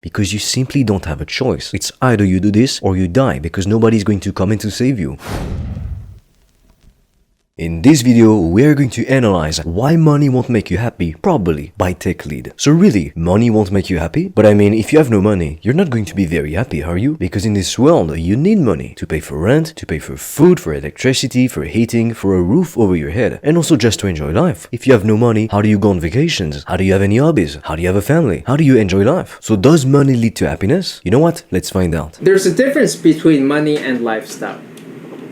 Because you simply don't have a choice. It's either you do this or you die, because nobody's going to come in to save you. In this video, we are going to analyze why money won't make you happy, probably, by Tech Lead. So really, money won't make you happy? But I mean, if you have no money, you're not going to be very happy, are you? Because in this world, you need money to pay for rent, to pay for food, for electricity, for heating, for a roof over your head, and also just to enjoy life. If you have no money, how do you go on vacations? How do you have any hobbies? How do you have a family? How do you enjoy life? So does money lead to happiness? You know what? Let's find out. There's a difference between money and lifestyle.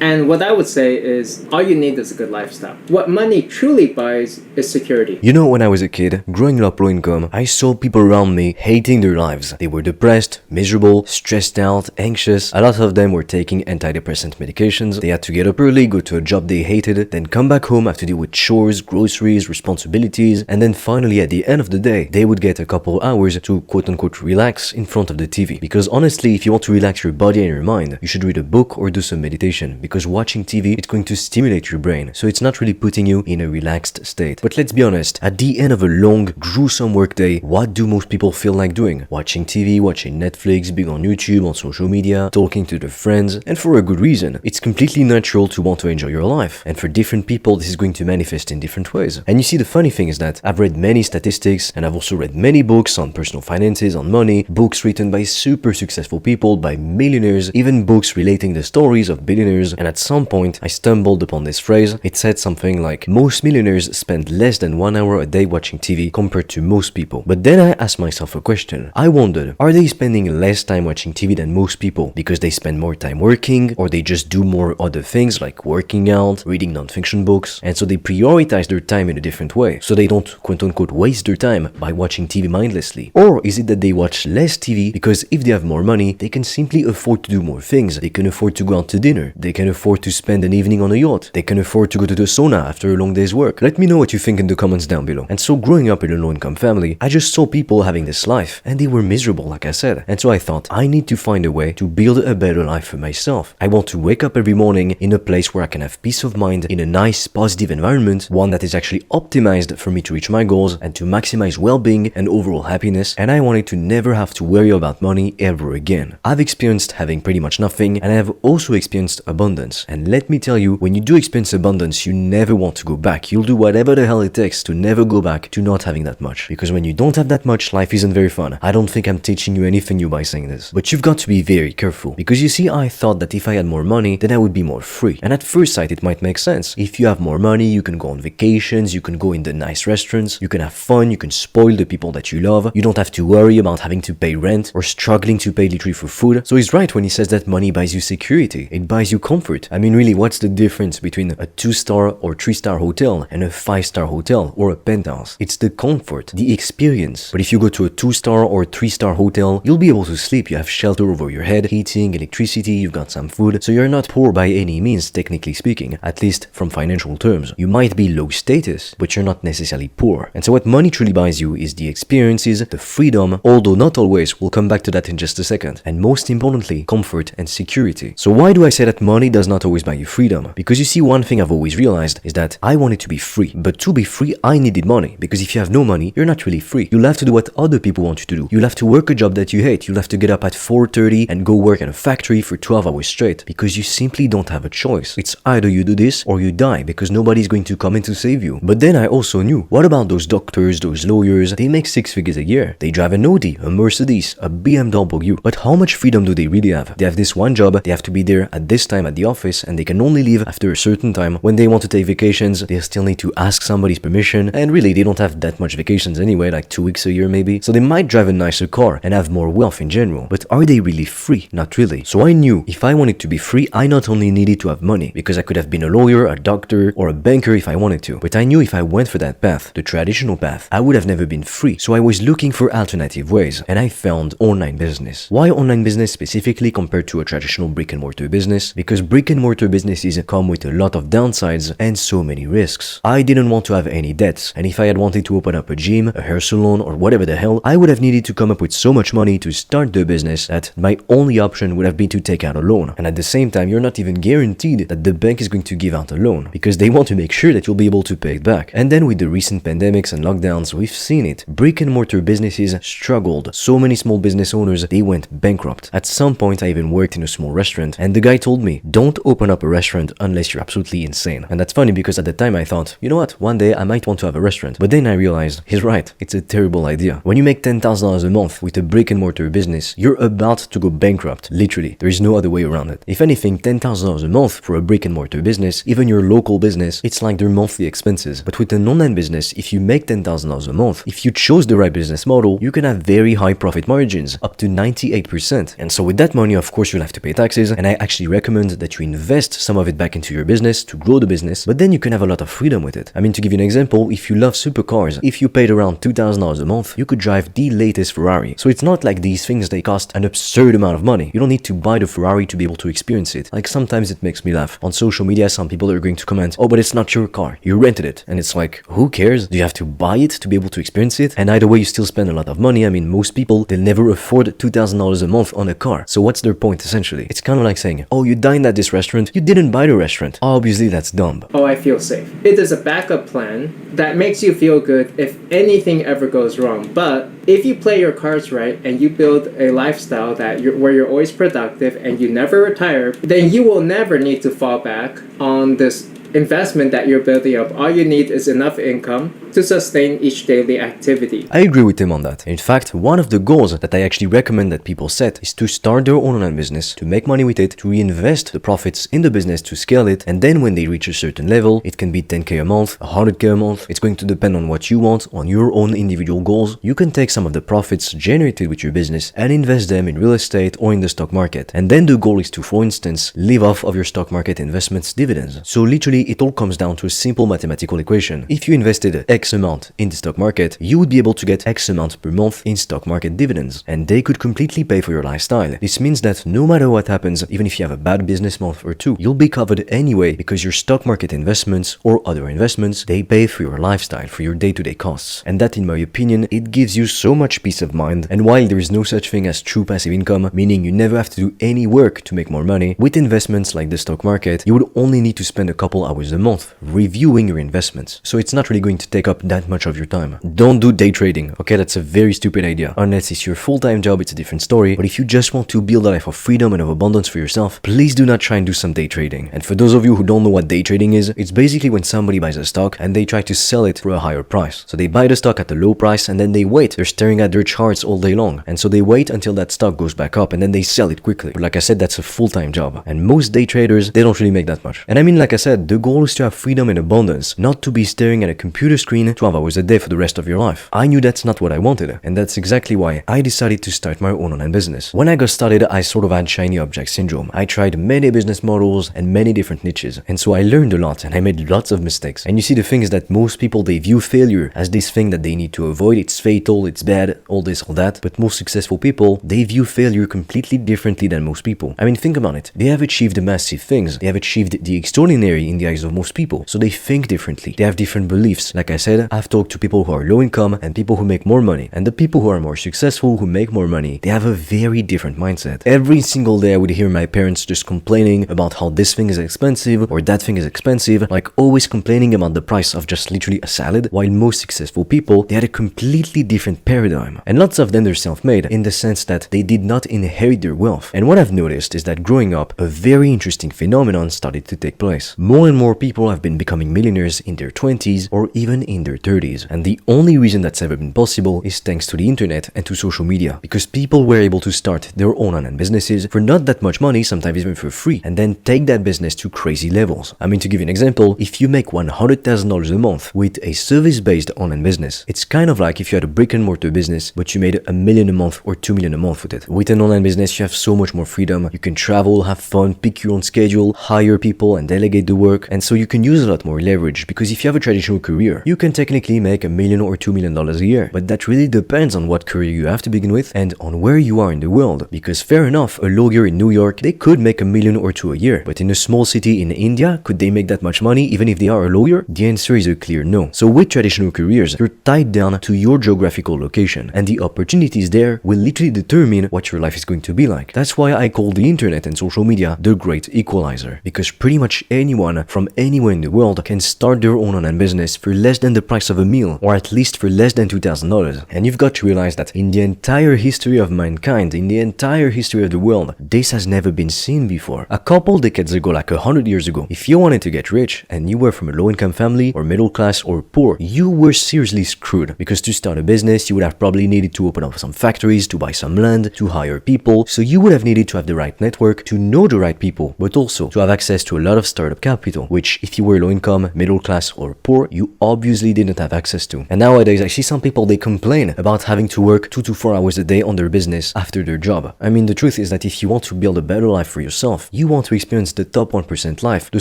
And what I would say is, all you need is a good lifestyle. What money truly buys is security. You know, when I was a kid, growing up low income, I saw people around me hating their lives. They were depressed, miserable, stressed out, anxious. A lot of them were taking antidepressant medications. They had to get up early, go to a job they hated, then come back home, have to deal with chores, groceries, responsibilities, and then finally at the end of the day, they would get a couple hours to quote-unquote relax in front of the TV. Because honestly, if you want to relax your body and your mind, you should read a book or do some meditation. Because watching TV, it's going to stimulate your brain, so it's not really putting you in a relaxed state. But let's be honest, at the end of a long, gruesome workday, what do most people feel like doing? Watching TV, watching Netflix, being on YouTube, on social media, talking to their friends, and for a good reason. It's completely natural to want to enjoy your life, and for different people, this is going to manifest in different ways. And you see, the funny thing is that I've read many statistics, and I've also read many books on personal finances, on money, books written by super successful people, by millionaires, even books relating the stories of billionaires, and at some point, I stumbled upon this phrase. It said something like, most millionaires spend less than 1 hour a day watching TV compared to most people. But then I asked myself a question. I wondered, are they spending less time watching TV than most people because they spend more time working, or they just do more other things like working out, reading non-fiction books, and so they prioritize their time in a different way, so they don't quote-unquote waste their time by watching TV mindlessly? Or is it that they watch less TV because if they have more money, they can simply afford to do more things? They can afford to go out to dinner, they can afford to spend an evening on a yacht, they can afford to go to the sauna after a long day's work. Let me know what you think in the comments down below. And so growing up in a low-income family, I just saw people having this life, and they were miserable, like I said. And so I thought, I need to find a way to build a better life for myself. I want to wake up every morning in a place where I can have peace of mind, in a nice, positive environment, one that is actually optimized for me to reach my goals and to maximize well-being and overall happiness, and I wanted to never have to worry about money ever again. I've experienced having pretty much nothing, and I have also experienced abundance. And let me tell you, when you do experience abundance, you never want to go back. You'll do whatever the hell it takes to never go back to not having that much. Because when you don't have that much, life isn't very fun. I don't think I'm teaching you anything new by saying this. But you've got to be very careful. Because you see, I thought that if I had more money, then I would be more free. And at first sight, it might make sense. If you have more money, you can go on vacations, you can go in the nice restaurants, you can have fun, you can spoil the people that you love, you don't have to worry about having to pay rent or struggling to pay literally for food. So he's right when he says that money buys you security. It buys you comfort. I mean, really, what's the difference between a 2-star or 3-star hotel and a 5-star hotel or a penthouse? It's the comfort, the experience. But if you go to a 2-star or 3-star hotel, you'll be able to sleep. You have shelter over your head, heating, electricity, you've got some food. So you're not poor by any means, technically speaking, at least from financial terms. You might be low status, but you're not necessarily poor. And so what money truly buys you is the experiences, the freedom, although not always. We'll come back to that in just a second. And most importantly, comfort and security. So why do I say that money does not always buy you freedom? Because you see, one thing I've always realized is that I wanted to be free, but to be free, I needed money. Because if you have no money, you're not really free. You'll have to do what other people want you to do. You'll have to work a job that you hate. You'll have to get up at 4:30 and go work in a factory for 12 hours straight, because you simply don't have a choice. It's either you do this or you die, because nobody's going to come in to save you. But then I also knew, what about those doctors, those lawyers? They make 6 figures a year. They drive an Audi, a Mercedes, a BMW. But how much freedom do they really have? They have this one job, they have to be there at this time at the office, and they can only leave after a certain time. When they want to take vacations, they still need to ask somebody's permission, and really they don't have that much vacations anyway, like 2 weeks a year maybe. So they might drive a nicer car and have more wealth in general, but are they really free? Not really. So I knew if I wanted to be free, I not only needed to have money, because I could have been a lawyer, a doctor, or a banker if I wanted to, but I knew if I went for that path, the traditional path, I would have never been free. So I was looking for alternative ways, and I found online business. Why online business specifically compared to a traditional brick and mortar business? Because brick and mortar businesses come with a lot of downsides and so many risks. I didn't want to have any debts, and if I had wanted to open up a gym, a hair salon, or whatever the hell, I would have needed to come up with so much money to start the business that my only option would have been to take out a loan. And at the same time, you're not even guaranteed that the bank is going to give out a loan, because they want to make sure that you'll be able to pay it back. And then with the recent pandemics and lockdowns, we've seen it. Brick and mortar businesses struggled. So many small business owners, they went bankrupt. At some point, I even worked in a small restaurant, and the guy told me, don't open up a restaurant unless you're absolutely insane. And that's funny because at the time I thought, you know what, one day I might want to have a restaurant. But then I realized, he's right, it's a terrible idea. When you make $10,000 a month with a brick and mortar business, you're about to go bankrupt, literally. There is no other way around it. If anything, $10,000 a month for a brick and mortar business, even your local business, it's like their monthly expenses. But with an online business, if you make $10,000 a month, if you chose the right business model, you can have very high profit margins, up to 98%. And so with that money, of course, you'll have to pay taxes, and I actually recommend that you invest some of it back into your business to grow the business, but then you can have a lot of freedom with it. I mean, to give you an example, if you love supercars, if you paid around $2,000 a month, you could drive the latest Ferrari. So it's not like these things, they cost an absurd amount of money. You don't need to buy the Ferrari to be able to experience it. Like sometimes it makes me laugh. On social media, some people are going to comment, oh, but it's not your car, you rented it. And it's like, who cares? Do you have to buy it to be able to experience it? And either way, you still spend a lot of money. I mean, most people, they'll never afford $2,000 a month on a car. So what's their point essentially? It's kind of like saying, oh, you dined at this restaurant, you didn't buy the restaurant. Obviously, that's dumb. Oh, I feel safe. It is a backup plan that makes you feel good if anything ever goes wrong. But if you play your cards right and you build a lifestyle where you're always productive and you never retire, then you will never need to fall back on this investment that you're building up. All you need is enough income to sustain each daily activity. I agree with him on that. In fact, one of the goals that I actually recommend that people set is to start their own online business, to make money with it, to reinvest the profits in the business to scale it, and then when they reach a certain level, it can be 10k a month, 100k a month, it's going to depend on what you want, on your own individual goals. You can take some of the profits generated with your business and invest them in real estate or in the stock market. And then the goal is to, for instance, live off of your stock market investments dividends. So literally, it all comes down to a simple mathematical equation. If you invested X amount in the stock market, you would be able to get X amount per month in stock market dividends, and they could completely pay for your lifestyle. This means that no matter what happens, even if you have a bad business month or two, you'll be covered anyway because your stock market investments or other investments, they pay for your lifestyle, for your day-to-day costs. And that, in my opinion, it gives you so much peace of mind. And while there is no such thing as true passive income, meaning you never have to do any work to make more money, with investments like the stock market, you would only need to spend a couple hours a month reviewing your investments. So it's not really going to take up that much of your time. Don't do day trading, okay? That's a very stupid idea. Unless it's your full-time job, it's a different story. But if you just want to build a life of freedom and of abundance for yourself, please do not try and do some day trading. And for those of you who don't know what day trading is, it's basically when somebody buys a stock and they try to sell it for a higher price. So they buy the stock at a low price and then they wait. They're staring at their charts all day long. And so they wait until that stock goes back up and then they sell it quickly. But like I said, that's a full-time job. And most day traders, they don't really make that much. And I mean, like I said, the goal is to have freedom and abundance, not to be staring at a computer screen 12 hours a day for the rest of your life. I knew that's not what I wanted, and that's exactly why I decided to start my own online business. When I got started, I sort of had shiny object syndrome. I tried many business models and many different niches, and so I learned a lot and I made lots of mistakes. And you see, the thing is that most people, they view failure as this thing that they need to avoid. It's fatal, it's bad, all this, all that. But most successful people, they view failure completely differently than most people. I mean, think about it. They have achieved massive things. They have achieved the extraordinary in the eyes of most people. So they think differently. They have different beliefs. Like I said, I've talked to people who are low income and people who make more money. And the people who are more successful, who make more money, they have a very different mindset. Every single day I would hear my parents just complaining about how this thing is expensive or that thing is expensive, like always complaining about the price of just literally a salad, while most successful people, they had a completely different paradigm. And lots of them, they're self-made in the sense that they did not inherit their wealth. And what I've noticed is that growing up, a very interesting phenomenon started to take place. More and more people have been becoming millionaires in their 20s or even in their 30s. And the only reason that's ever been possible is thanks to the internet and to social media, because people were able to start their own online businesses for not that much money, sometimes even for free, and then take that business to crazy levels. I mean, to give you an example, if you make $100,000 a month with a service-based online business, it's kind of like if you had a brick and mortar business, but you made $1 million a month or $2 million a month with it. With an online business, you have so much more freedom. You can travel, have fun, pick your own schedule, hire people and delegate the work. and so you can use a lot more leverage, because if you have a traditional career, you can technically make $1 million or $2 million a year, but that really depends on what career you have to begin with and on where you are in the world, because fair enough, a lawyer in New York, they could make $1 million or $2 million a year, but in a small city in India, could they make that much money even if they are a lawyer? The answer is a clear no. So with traditional careers, you're tied down to your geographical location, and the opportunities there will literally determine what your life is going to be like. That's why I call the internet and social media the great equalizer, because pretty much anyone from anywhere in the world can start their own online business for less than the price of a meal, or at least for less than $2,000. And you've got to realize that in the entire history of mankind, in the entire history of the world, this has never been seen before. A couple decades ago, like 100 years ago, if you wanted to get rich and you were from a low-income family or middle class or poor, you were seriously screwed, because to start a business, you would have probably needed to open up some factories, to buy some land, to hire people. So you would have needed to have the right network, to know the right people, but also to have access to a lot of startup capital, which if you were low income, middle class or poor, you obviously didn't have access to. And nowadays I see some people, they complain about having to work 2 to 4 hours a day on their business after their job. I mean, the truth is that if you want to build a better life for yourself, you want to experience the top 1% life, the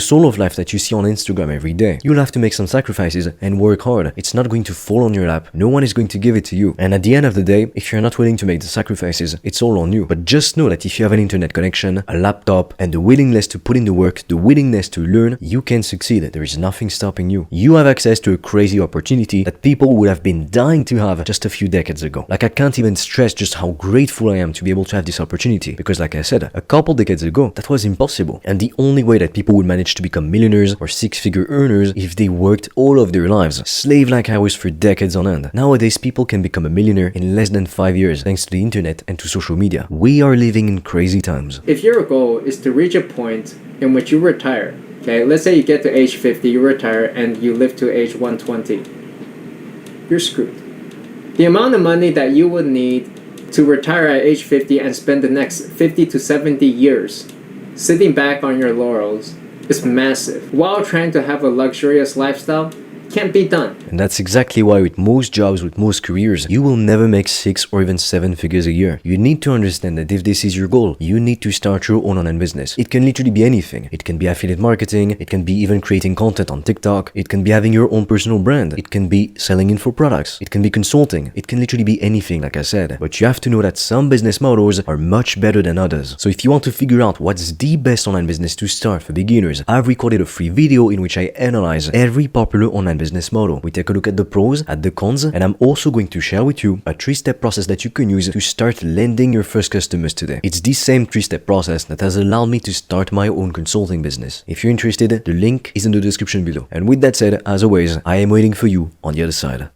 soul of life that you see on Instagram every day, you'll have to make some sacrifices and work hard. It's not going to fall on your lap. No one is going to give it to you. And at the end of the day, if you're not willing to make the sacrifices, it's all on you. But just know that if you have an internet connection, a laptop, and the willingness to put in the work, the willingness to learn, you can succeed. There is nothing stopping you. You have access to a crazy opportunity that people would have been dying to have just a few decades ago. Like, I can't even stress just how grateful I am to be able to have this opportunity, because like I said, a couple decades ago, that was impossible. And the only way that people would manage to become millionaires or six-figure earners if they worked all of their lives, slave-like hours for decades on end. Nowadays, people can become a millionaire in less than 5 years thanks to the internet and to social media. We are living in crazy times. If your goal is to reach a point in which you retire, okay, let's say you get to age 50, you retire, and you live to age 120, you're screwed. The amount of money that you would need to retire at age 50 and spend the next 50 to 70 years sitting back on your laurels is massive, while trying to have a luxurious lifestyle can't be done. And that's exactly why with most jobs, with most careers, you will never make 6 or even 7 figures a year. You need to understand that if this is your goal, you need to start your own online business. It can literally be anything. It can be affiliate marketing, it can be even creating content on TikTok, it can be having your own personal brand, it can be selling info products, it can be consulting, it can literally be anything, like I said. But you have to know that some business models are much better than others. So if you want to figure out what's the best online business to start for beginners, I've recorded a free video in which I analyze every popular online business model. We take a look at the pros, at the cons, and I'm also going to share with you a 3-step process that you can use to start landing your first customers today. It's this same 3-step process that has allowed me to start my own consulting business. If you're interested, the link is in the description below. And with that said, as always, I am waiting for you on the other side.